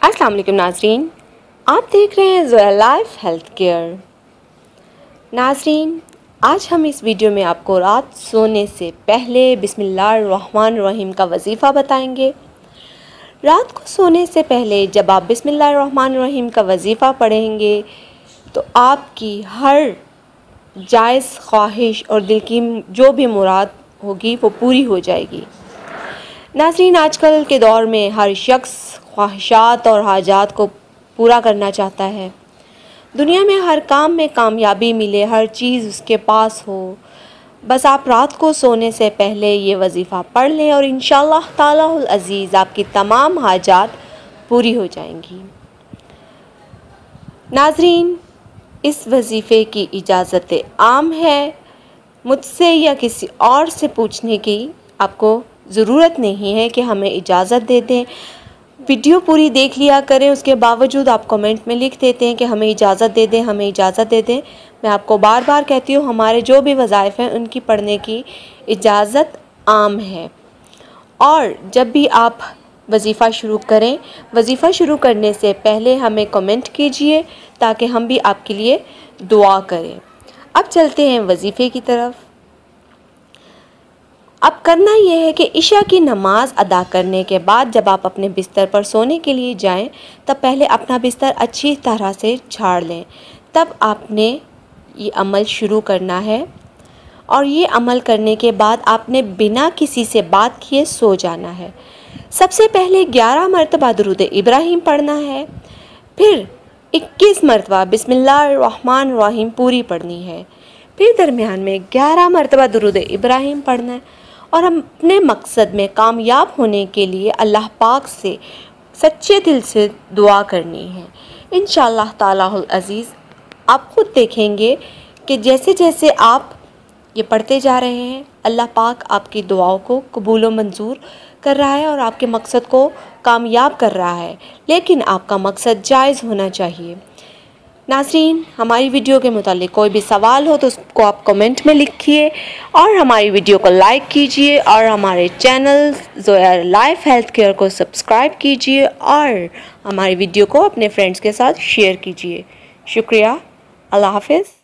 अस्सलाम वालेकुम नाज़रीन, आप देख रहे हैं ज़ोया लाइफ हेल्थ केयर। नाज़रीन, आज हम इस वीडियो में आपको रात सोने से पहले बिस्मिल्लाहिर्रहमानिर्रहीम का वजीफ़ा बताएंगे। रात को सोने से पहले जब आप बिस्मिल्लाहिर्रहमानिर्रहीम का वजीफ़ा पढ़ेंगे तो आपकी हर जायज़ ख्वाहिश और दिल की जो भी मुराद होगी वो पूरी हो जाएगी। नाज़रीन, आजकल के दौर में हर शख्स ख्वाहिशात और हाजात को पूरा करना चाहता है। दुनिया में हर काम में कामयाबी मिले, हर चीज़ उसके पास हो। बस आप रात को सोने से पहले ये वजीफ़ा पढ़ लें और इंशाअल्लाह तालाहुल अज़ीज़ आपकी तमाम हाजात पूरी हो जाएंगी। नाज़रीन, इस वजीफ़े की इजाज़त आम है, मुझसे या किसी और से पूछने की आपको ज़रूरत नहीं है कि हमें इजाज़त दे दें। वीडियो पूरी देख लिया करें, उसके बावजूद आप कमेंट में लिख देते हैं कि हमें इजाज़त दे दें, हमें इजाज़त दे दें। मैं आपको बार बार कहती हूँ, हमारे जो भी वज़ाइफ़ हैं उनकी पढ़ने की इजाज़त आम है। और जब भी आप वजीफ़ा शुरू करें, वजीफ़ा शुरू करने से पहले हमें कमेंट कीजिए ताकि हम भी आपके लिए दुआ करें। अब चलते हैं वजीफ़े की तरफ। अब करना यह है कि इशा की नमाज़ अदा करने के बाद जब आप अपने बिस्तर पर सोने के लिए जाएं, तब पहले अपना बिस्तर अच्छी तरह से झाड़ लें। तब आपने ये अमल शुरू करना है और ये अमल करने के बाद आपने बिना किसी से बात किए सो जाना है। सबसे पहले 11 मरतबा दुरूद इब्राहिम पढ़ना है, फिर 21 मरतबा बिस्मिल्लाहिर्रहमानिर्रहीम पूरी पढ़नी है, फिर दरमियान में 11 मरतबा दुरूद इब्राहिम पढ़ना है और हम अपने मकसद में कामयाब होने के लिए अल्लाह पाक से सच्चे दिल से दुआ करनी है। इंशाअल्लाह तालाहुल अज़ीज़ आप खुद देखेंगे कि जैसे जैसे आप ये पढ़ते जा रहे हैं, अल्लाह पाक आपकी दुआओं को कबूल व मंजूर कर रहा है और आपके मकसद को कामयाब कर रहा है। लेकिन आपका मकसद जायज़ होना चाहिए। नाज़रीन, हमारी वीडियो के मुतालिक कोई भी सवाल हो तो उसको आप कमेंट में लिखिए और हमारी वीडियो को लाइक कीजिए और हमारे channel Zoya life health care को सब्सक्राइब कीजिए और हमारी वीडियो को अपने फ्रेंड्स के साथ शेयर कीजिए। शुक्रिया। अल्लाह हाफ़िज़।